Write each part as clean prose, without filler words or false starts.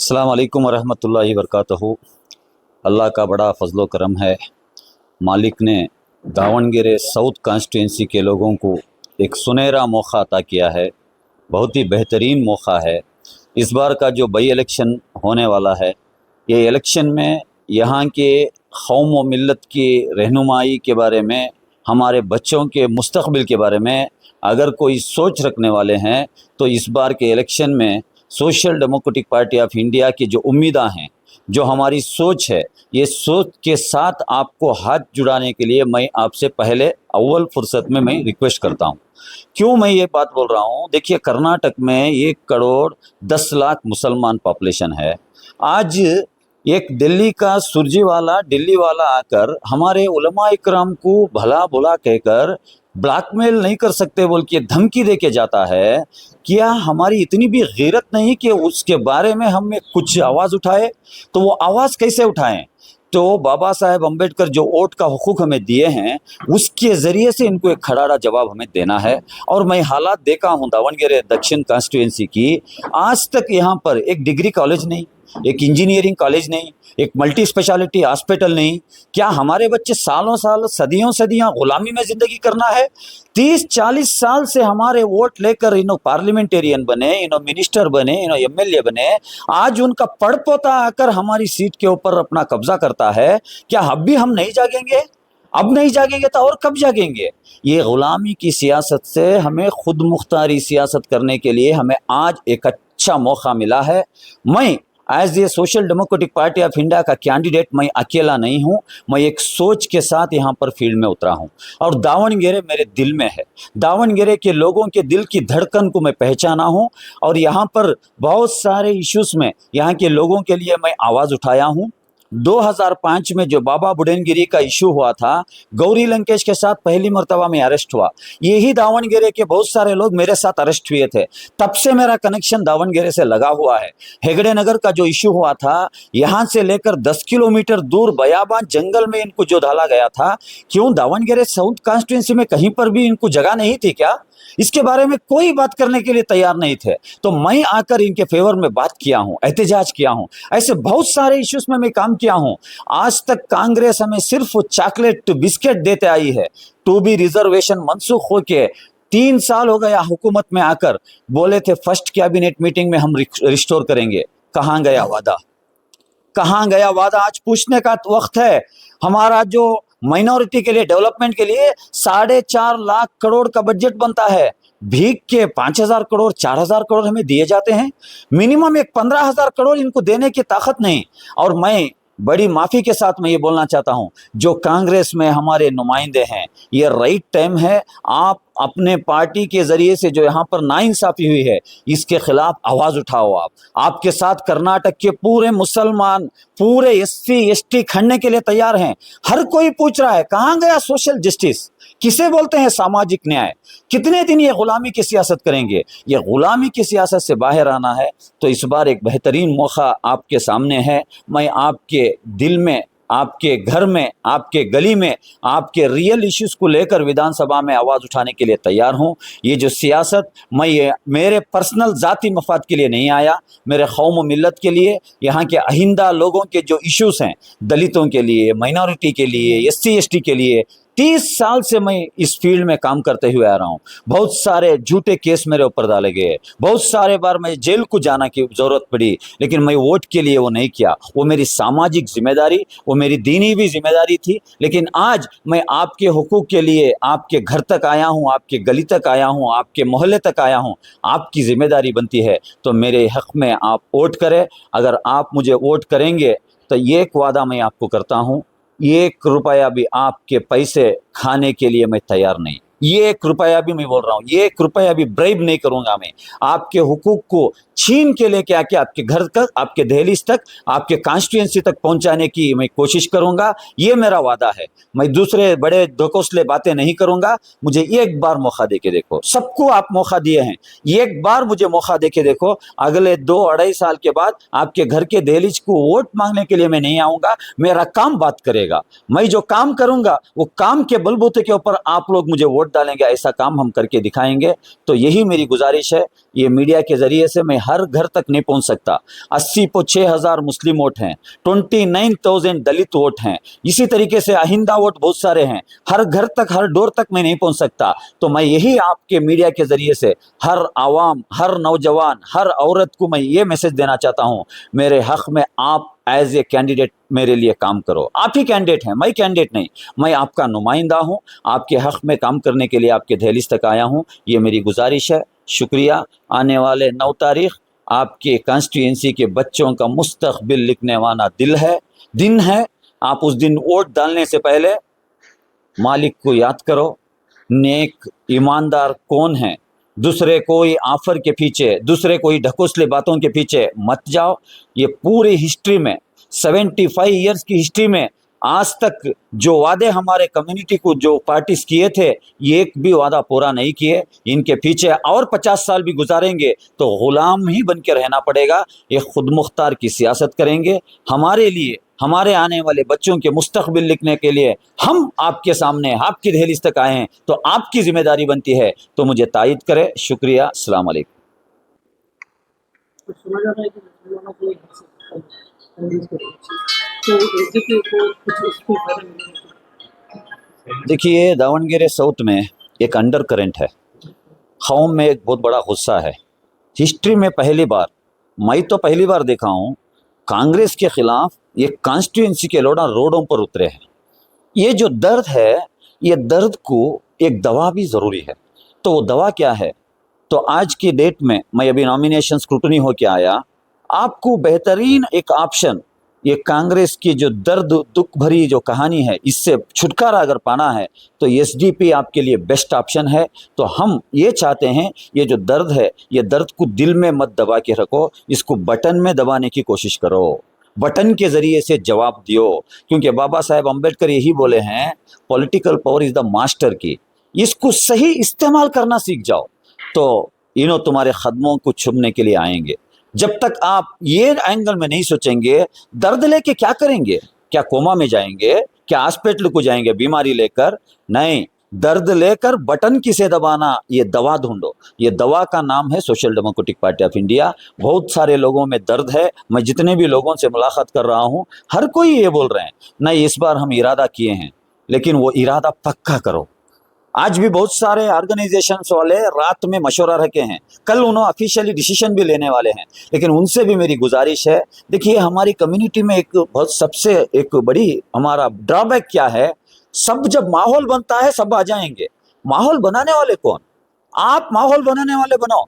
अस्सलाम वालेकुम वरहमतुल्लाहि वबरकातुहू। अल्लाह का बड़ा फजलो करम है। मालिक ने दावणगेरे साउथ कॉन्स्टिट्यूंसी के लोगों को एक सुनहरा मौका अता किया है। बहुत ही बेहतरीन मौका है। इस बार का जो बाई इलेक्शन होने वाला है, ये इलेक्शन में यहाँ के कौम व मिल्लत की रहनुमाई के बारे में, हमारे बच्चों के मुस्तक़बिल के बारे में अगर कोई सोच रखने वाले हैं तो इस बार के इलेक्शन में social democratic party of India की जो उम्मीदें हैं, जो हमारी सोच है, ये सोच के साथ आपको हाथ जुड़ाने के लिए मैं आपसे पहले अव्वल फुर्सत में मैं रिक्वेस्ट करता हूँ। क्यों मैं ये बात बोल रहा हूँ? देखिए, कर्नाटक में 1 करोड़ 10 लाख मुसलमान पॉपुलेशन है। आज एक दिल्ली का सुरजीवाला, दिल्ली वाला आकर हमारे उलमा इकराम को भला बुला कहकर ब्लैकमेल नहीं कर सकते बोल के धमकी दे के जाता है। क्या हमारी इतनी भी गैरत नहीं कि उसके बारे में हम कुछ आवाज़ उठाए? तो वो आवाज़ कैसे उठाएं? तो बाबा साहेब अम्बेडकर जो वोट का हुकूक हमें दिए हैं, उसके ज़रिए से इनको एक खड़ाड़ा जवाब हमें देना है। और मैं हालात देखा हूँ दावणगेरे दक्षिण कॉन्स्टिट्यूंसी की। आज तक यहाँ पर एक डिग्री कॉलेज नहीं, एक इंजीनियरिंग कॉलेज नहीं, एक मल्टी स्पेशलिटी हॉस्पिटल नहीं। क्या हमारे बच्चे सालों साल, सदियों सदियां गुलामी में ज़िंदगी करना है? 30-40 साल से हमारे वोट लेकर इन्हों पार्लियामेंटेरियन बने, इन्हों मिनिस्टर बने, इन्हों एमएलए बने। आज उनका पड़पोता आकर हमारी सीट के ऊपर अपना कब्जा करता है। क्या अब भी हम नहीं जागेंगे? अब नहीं जागेंगे तो और कब जागेंगे? ये गुलामी की सियासत से हमें खुद मुख्तारी सियासत करने के लिए हमें आज एक अच्छा मौका मिला है। मैं as a social democratic party of India का कैंडिडेट मैं अकेला नहीं हूं। मैं एक सोच के साथ यहां पर फील्ड में उतरा हूं और दावणगेरे मेरे दिल में है। दावणगेरे के लोगों के दिल की धड़कन को मैं पहचाना हूं और यहां पर बहुत सारे इश्यूज में यहां के लोगों के लिए मैं आवाज़ उठाया हूं। 2005 में जो बाबा बुडनगिरी का इशू हुआ था, गौरी लंकेश के साथ पहली मर्तबा में अरेस्ट हुआ। यही दावणगेरे के बहुत सारे लोग मेरे साथ अरेस्ट हुए थे। तब से मेरा कनेक्शन दावणगेरे से लगा हुआ है। हेगड़े नगर का जो इशू हुआ था, यहाँ से लेकर 10 किलोमीटर दूर बयाबान जंगल में इनको जो डाला गया था, क्यों दावणगेरे साउथ कॉन्स्टिट्यूंसी में कहीं पर भी इनको जगह नहीं थी क्या? इसके बारे में कोई बात करने के लिए तैयार नहीं थे। तो मैं आकर इनके फेवर में बात किया हूं, एहतजाज किया हूं। ऐसे बहुत सारे इश्यूज में मैं काम किया हूं। आज तक कांग्रेस हमें सिर्फ चॉकलेट बिस्किट देते आई है। टू बी रिजर्वेशन मनसूख होके 3 साल हो गया हुकूमत में आकर। बोले थे फर्स्ट कैबिनेट मीटिंग में हम रिस्टोर करेंगे। कहां गया वादा? कहां गया वादा? आज पूछने का वक्त है। हमारा जो माइनॉरिटी के लिए, डेवलपमेंट के लिए 4.5 लाख करोड़ का बजट बनता है, भीख के 5,000 करोड़, 4,000 करोड़ हमें दिए जाते हैं। मिनिमम एक 15,000 करोड़ इनको देने की ताकत नहीं। और मैं बड़ी माफी के साथ मैं ये बोलना चाहता हूं, जो कांग्रेस में हमारे नुमाइंदे हैं, ये राइट टाइम है। आप अपने पार्टी के जरिए से जो यहाँ पर नाइंसाफी हुई है, इसके खिलाफ आवाज उठाओ। आपके साथ कर्नाटक के पूरे मुसलमान, पूरे एससी एसटी खड़ने के लिए तैयार हैं। हर कोई पूछ रहा है कहाँ गया सोशल जस्टिस? किसे बोलते हैं सामाजिक न्याय? कितने दिन ये गुलामी की सियासत करेंगे? ये गुलामी की सियासत से बाहर आना है तो इस बार एक बेहतरीन मौका आपके सामने है। मैं आपके दिल में, आपके घर में, आपके गली में, आपके रियल इश्यूज को लेकर विधानसभा में आवाज़ उठाने के लिए तैयार हूं। ये जो सियासत, मैं ये मेरे पर्सनल ज़ाती मफाद के लिए नहीं आया, मेरे कौम मिल्लत के लिए, यहाँ के अहिंदा लोगों के जो इश्यूज हैं, दलितों के लिए, माइनॉरिटी के लिए, एससी एसटी के लिए, 30 साल से मैं इस फील्ड में काम करते हुए आ रहा हूँ। बहुत सारे झूठे केस मेरे ऊपर डाले गए, बहुत सारे बार मैं जेल को जाना की जरूरत पड़ी, लेकिन मैं वोट के लिए वो नहीं किया। वो मेरी सामाजिक जिम्मेदारी, वो मेरी दीनी भी जिम्मेदारी थी। लेकिन आज मैं आपके हुकूक के लिए आपके घर तक आया हूँ, आपके गली तक आया हूँ, आपके मोहल्ले तक आया हूँ। आपकी जिम्मेदारी बनती है तो मेरे हक में आप वोट करें। अगर आप मुझे वोट करेंगे तो ये एक वादा मैं आपको करता हूँ, 1 रुपया भी आपके पैसे खाने के लिए मैं तैयार नहीं। 1 रुपया भी, मैं बोल रहा हूँ, 1 रुपया भी ब्राइब नहीं करूंगा मैं। आपके हुकूक को छीन के लेके आके आपके घर तक, आपके दहलीज तक, आपके कॉन्स्टिट्यूंसी तक पहुंचाने की मैं कोशिश करूंगा। ये मेरा वादा है। मैं दूसरे बड़े धोखोसले बातें नहीं करूंगा। मुझे एक बार मौका देके देखो। सबको आप मौका दिए हैं, एक बार मुझे मौका देके देखो। अगले 2-2.5 साल के बाद आपके घर के दहलीज को वोट मांगने के लिए मैं नहीं आऊंगा। मेरा काम बात करेगा। मैं जो काम करूंगा वो काम के बलबूते के ऊपर आप लोग मुझे वोट डालेंगे, ऐसा काम हम करके दिखाएंगे। तो यही मेरी गुजारिश है। ये मीडिया के ज़रिए से मैं हर घर तक नहीं पहुंच सकता। 80,000 मुस्लिम वोट हैं, 29,000 दलित वोट हैं, इसी तरीके से आहिंदा वोट बहुत सारे हैं। हर घर तक, हर डोर तक मैं नहीं पहुंच सकता। तो मैं यही आपके मीडिया के ज़रिए से हर आवाम, हर नौजवान, हर औरत को मैं ये मैसेज देना चाहता हूँ, मेरे हक़ में आप एज ए कैंडिडेट मेरे लिए काम करो। आप ही कैंडिडेट हैं, मैं कैंडिडेट नहीं, मैं आपका नुमाइंदा हूं। आपके हक़ में काम करने के लिए आपके दहलीज तक आया हूं। ये मेरी गुजारिश है। शुक्रिया। आने वाले 9 तारीख आपके कॉन्स्टिट्यूएंसी के बच्चों का मुस्तकबिल लिखने वाला दिन है। आप उस दिन वोट डालने से पहले मालिक को याद करो। नेक ईमानदार कौन है? दूसरे कोई ऑफर के पीछे, दूसरे कोई ढकोसले बातों के पीछे मत जाओ। ये पूरी हिस्ट्री में, 75 इयर्स की हिस्ट्री में आज तक जो वादे हमारे कम्युनिटी को जो पार्टीज किए थे, ये एक भी वादा पूरा नहीं किए। इनके पीछे और 50 साल भी गुजारेंगे तो गुलाम ही बन के रहना पड़ेगा। ये खुद मुख्तार की सियासत करेंगे। हमारे लिए, हमारे आने वाले बच्चों के मुस्तकबिल लिखने के लिए हम आपके सामने, आपकी दहलीज तक आए हैं, तो आपकी जिम्मेदारी बनती है। तो मुझे तायद करें। शुक्रिया। अस्सलाम वालेकुम। सुना जाता है कि मुसलमानों को एक तो एसडीपी को कुछ उसको फायदा मिलेगा। देखिए, दावणगेरे साउथ में एक अंडर करंट है। कौम में एक बहुत बड़ा गुस्सा है। हिस्ट्री में पहली बार, मैं तो पहली बार देखा हूँ, कांग्रेस के खिलाफ ये कॉन्स्टिट्यूएंसी के लोग रोडों पर उतरे हैं। ये जो दर्द है, ये दर्द को एक दवा भी ज़रूरी है। तो वो दवा क्या है? तो आज की डेट में मैं अभी नॉमिनेशन स्क्रूटनी होके आया, आपको बेहतरीन एक ऑप्शन, ये कांग्रेस की जो दर्द दुख भरी जो कहानी है, इससे छुटकारा अगर पाना है तो एसडीपी आपके लिए बेस्ट ऑप्शन है। तो हम ये चाहते हैं, ये जो दर्द है, ये दर्द को दिल में मत दबा के रखो, इसको बटन में दबाने की कोशिश करो, बटन के ज़रिए से जवाब दियो। क्योंकि बाबा साहेब अम्बेडकर यही बोले हैं, political power is the master की। इसको सही इस्तेमाल करना सीख जाओ तो इन्हों तुम्हारे कदमों को चूमने के लिए आएंगे। जब तक आप ये एंगल में नहीं सोचेंगे, दर्द लेके क्या करेंगे? क्या कोमा में जाएंगे? क्या हॉस्पिटल को जाएंगे बीमारी लेकर? नहीं, दर्द लेकर बटन किसे दबाना, ये दवा ढूंढो। ये दवा का नाम है social democratic party of India. बहुत सारे लोगों में दर्द है। मैं जितने भी लोगों से मुलाकात कर रहा हूँ, हर कोई ये बोल रहे हैं, नहीं इस बार हम इरादा किए हैं, लेकिन वो इरादा पक्का करो। आज भी बहुत सारे ऑर्गेनाइजेशंस वाले रात में मशवरा रखे हैं, कल उन्होंने ऑफिशियली डिसीजन भी लेने वाले हैं। लेकिन उनसे भी मेरी गुजारिश है, देखिए हमारी कम्युनिटी में एक बहुत सबसे एक बड़ी हमारा ड्रॉबैक क्या है, सब जब माहौल बनता है सब आ जाएंगे। माहौल बनाने वाले कौन? आप माहौल बनाने वाले बनाओ।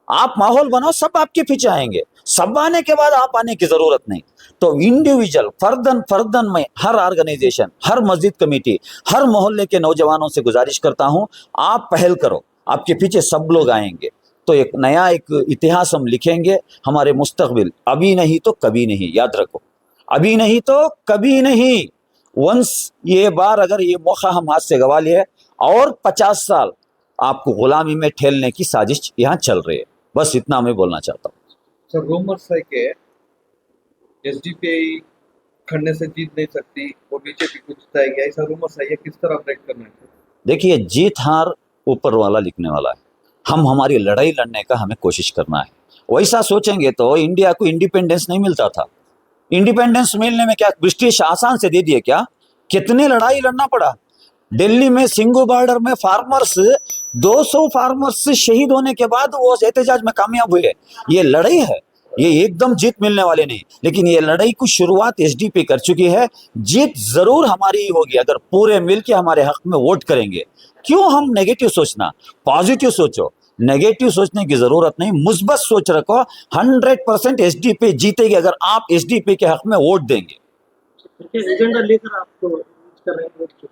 आप माहौल बनाओ, सब आपके पीछे आएंगे। सब आने के बाद आप आने की जरूरत नहीं। तो इंडिविजुअल फर्दन में हर ऑर्गेनाइजेशन, हर मस्जिद कमेटी, हर मोहल्ले के नौजवानों से गुजारिश करता हूं, आप पहल करो, आपके पीछे सब लोग आएंगे। तो एक नया एक इतिहास हम लिखेंगे, हमारे मुस्तकबिल। अभी नहीं तो कभी नहीं, याद रखो, अभी नहीं तो कभी नहीं। वंस ये बार अगर ये मौका हम हाथ से गवा लिए, और 50 साल आपको गुलामी में ठेलने की साजिश यहाँ चल रही है। बस इतना मैं बोलना चाहता हूँ। सर, रूमर्स है कि एसडीपी खड़ने से जीत नहीं सकती और बीजेपी को जिताएगी, ऐसा रूमर्स है, ये किस तरह ब्रेक करना है? देखिए, जीत हार ऊपर वाला लिखने वाला है। हम हमारी लड़ाई लड़ने का हमें कोशिश करना है। वैसा सोचेंगे तो इंडिया को इंडिपेंडेंस नहीं मिलता था। इंडिपेंडेंस मिलने में क्या ब्रिटिश आसान से दे दिए क्या? कितने लड़ाई लड़ना पड़ा। दिल्ली में सिंगू बॉर्डर में फार्मर्स, 200 फार्मर्स शहीद होने के बाद वो एहतजाज में कामयाब हुए। ये लड़ाई है, ये एकदम जीत मिलने वाले नहीं। लेकिन ये लड़ाई की शुरुआत एसडीपी कर चुकी है। जीत जरूर हमारी ही होगी अगर पूरे मिलके हमारे हक में वोट करेंगे। क्यों हम नेगेटिव सोचना, पॉजिटिव सोचो। नेगेटिव सोचने की जरूरत नहीं, मुस्बत सोच रखो। 100% एसडीपी जीतेगी अगर आप एसडीपी के हक में वोट देंगे। एजेंडा लेकर आपको कर रहे हैं वोट की?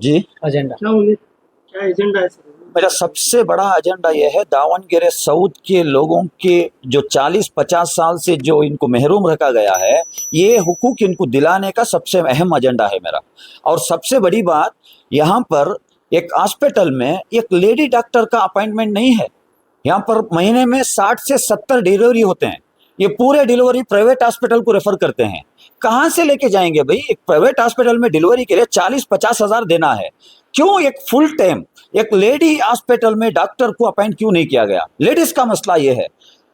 जी, एजेंडा क्या एजेंडा है सर? मेरा सबसे बड़ा एजेंडा यह है, दावणगेरे साउथ के लोगों के जो 40-50 साल से जो इनको महरूम रखा गया है, ये हुकूक इनको दिलाने का सबसे अहम एजेंडा है मेरा। और सबसे बड़ी बात, यहाँ पर एक हॉस्पिटल में एक लेडी डॉक्टर का अपॉइंटमेंट नहीं है। यहाँ पर महीने में 60 से 70 डिलीवरी होते हैं। ये पूरे डिलीवरी प्राइवेट हॉस्पिटल को रेफर करते हैं। कहाँ से लेके जाएंगे भाई? एक प्राइवेट हॉस्पिटल में डिलीवरी के लिए 40-50 हज़ार देना है। क्यों एक फुल टाइम एक लेडी हॉस्पिटल में डॉक्टर को अपॉइंट क्यों नहीं किया गया? लेडीज का मसला ये है,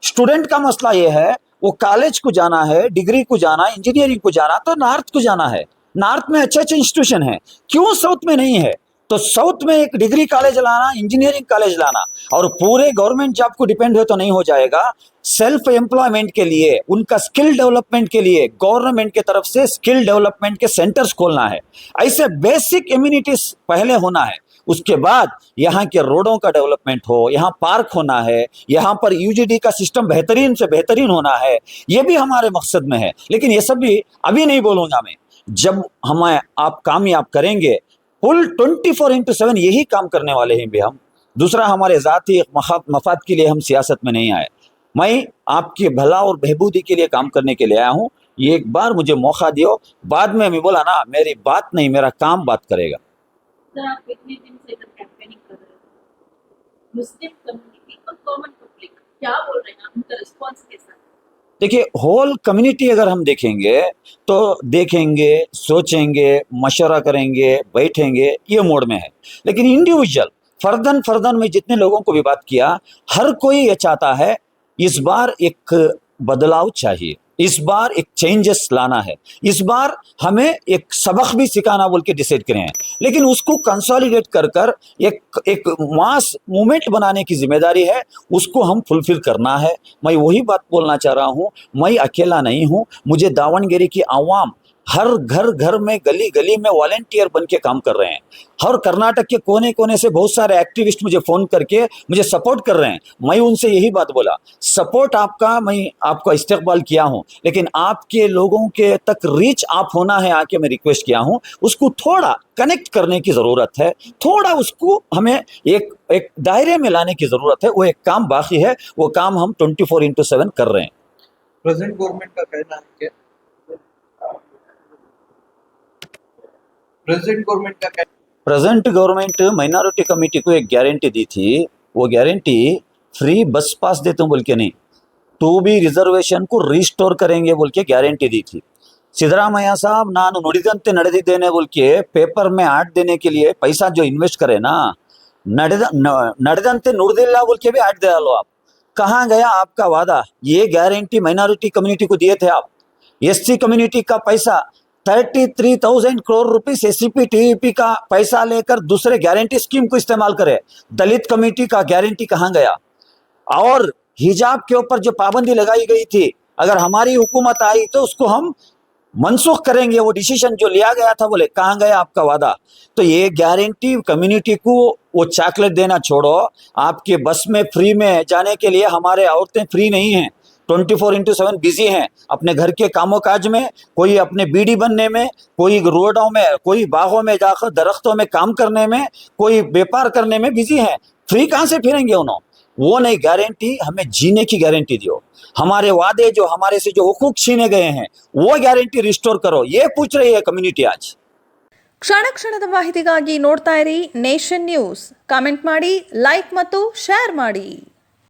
स्टूडेंट का मसला ये है, वो कॉलेज को जाना है, डिग्री को जाना, इंजीनियरिंग को जाना, तो नॉर्थ को जाना है। नॉर्थ में अच्छे अच्छे इंस्टीट्यूशन है, क्यों साउथ में नहीं है? तो साउथ में एक डिग्री कॉलेज लाना, इंजीनियरिंग कॉलेज लाना, और पूरे गवर्नमेंट जॉब को डिपेंड हो तो नहीं हो जाएगा। सेल्फ एम्प्लॉयमेंट के लिए, उनका स्किल डेवलपमेंट के लिए गवर्नमेंट के तरफ से स्किल डेवलपमेंट के सेंटर्स खोलना है। ऐसे बेसिक इम्यूनिटीज पहले होना है, उसके बाद यहाँ के रोडों का डेवलपमेंट हो, यहाँ पार्क होना है, यहाँ पर यूजीडी का सिस्टम बेहतरीन से बेहतरीन होना है, ये भी हमारे मकसद में है। लेकिन ये सब भी अभी नहीं बोलूंगा मैं, जब हमें आप कामयाब करेंगे। फुल 24/7 यही काम करने वाले हैं भी हम। दूसरा, हमारे ज़ाती मफाद के लिए हम सियासत में नहीं आए। मैं आपके भला और बहबूदी के लिए काम करने के लिए आया हूँ। ये एक बार मुझे मौका दियो, बाद में मैं बोला ना, मेरी बात नहीं, मेरा काम बात करेगा। सर, आप इतने दिन से इधर कैंपेनिंग कर रहे हो, मुस्लिम कम्युनिटी और कॉमन पब्लिक क्या बोल रहे हैं, आप उनका रिस्पॉन्स कैसा है? देखिए, होल कम्युनिटी अगर हम देखेंगे तो देखेंगे, सोचेंगे, मशवरा करेंगे, बैठेंगे, ये मोड में है। लेकिन इंडिविजुअल फर्दन में जितने लोगों को भी बात किया, हर कोई ये चाहता है इस बार एक बदलाव चाहिए, इस बार एक चेंजेस लाना है, इस बार हमें एक सबक भी सिखाना बोल के डिसाइड करे हैं। लेकिन उसको कंसोलिडेट कर कर एक मास मूवमेंट बनाने की जिम्मेदारी है, उसको हम फुलफिल करना है। मैं वही बात बोलना चाह रहा हूँ, मैं अकेला नहीं हूँ। मुझे दावणगेरे की आवाम हर घर में, गली गली में वॉलेंटियर बन के काम कर रहे हैं। हर कर्नाटक के कोने कोने से बहुत सारे एक्टिविस्ट मुझे फोन करके मुझे सपोर्ट कर रहे हैं। मैं उनसे यही बात बोला, सपोर्ट आपका मैं आपका इस्तेकबाल किया हूं, लेकिन आपके लोगों के तक रीच आप होना है, आके मैं रिक्वेस्ट किया हूं। उसको थोड़ा कनेक्ट करने की जरूरत है, थोड़ा उसको हमें एक दायरे में लाने की जरूरत है। वो एक काम बाकी है, वो काम हम 24/7 कर रहे हैं। प्रेजेंट गवर्नमेंट का कहना है कि प्रेजेंट गवर्नमेंट माइनॉरिटी कमेटी को एक गारंटी दी थी, वो गारंटी फ्री बस पास देते बोल के नहीं, 2B रिजर्वेशन को रिस्टोर करेंगे बोल के गारंटी दी थी। सिद्धरामैया साहब नानु नुडिदंते ನಡೆದಿದ್ದೇನೆ बोल के पेपर में ऐड देने के लिए पैसा जो इन्वेस्ट करे ना, ನಡೆದಂತೆ ನುಡಿದಿಲ್ಲ बोल के भी ऐड दे लो आप। कहाँ गया आपका वादा? ये गारंटी माइनॉरिटी कम्युनिटी को दिए थे आप। एससी कम्युनिटी का पैसा 33,000 करोड़ रुपीस एससीपी टीईपी का पैसा लेकर दूसरे गारंटी स्कीम को इस्तेमाल करे। दलित कमेटी का गारंटी कहाँ गया? और हिजाब के ऊपर जो पाबंदी लगाई गई थी, अगर हमारी हुकूमत आई तो उसको हम मनसूख करेंगे। वो डिसीजन जो लिया गया था, बोले कहाँ गया आपका वादा? तो ये गारंटी कम्युनिटी को वो चॉकलेट देना छोड़ो। आपके बस में फ्री में जाने के लिए हमारे औरतें फ्री नहीं हैं, 24/7 बिजी हैं अपने घर के कामों काज में। कोई अपने बीड़ी बनने में, कोई रोडों में, कोई बागों में जाकर दरख्तों में काम करने में, कोई व्यापार करने में बिजी हैं। फ्री कहाँ से फिरेंगे उन्होंने? वो नहीं, गारंटी हमें जीने की गारंटी दियो। हमारे वादे जो हमारे से जो हुकूक छीने गए हैं, वो गारंटी रिस्टोर करो, ये पूछ रही है कम्युनिटी आज। ಕ್ಷಣ ಕ್ಷಣದ ಮಾಹಿತಿಗಾಗಿ ನೋಡ್ತಾ ಇರಿ ನೇಷನ್ ನ್ಯೂಸ್. ಕಾಮೆಂಟ್ ಮಾಡಿ, ಲೈಕ್ ಮತ್ತು ಶೇರ್ ಮಾಡಿ.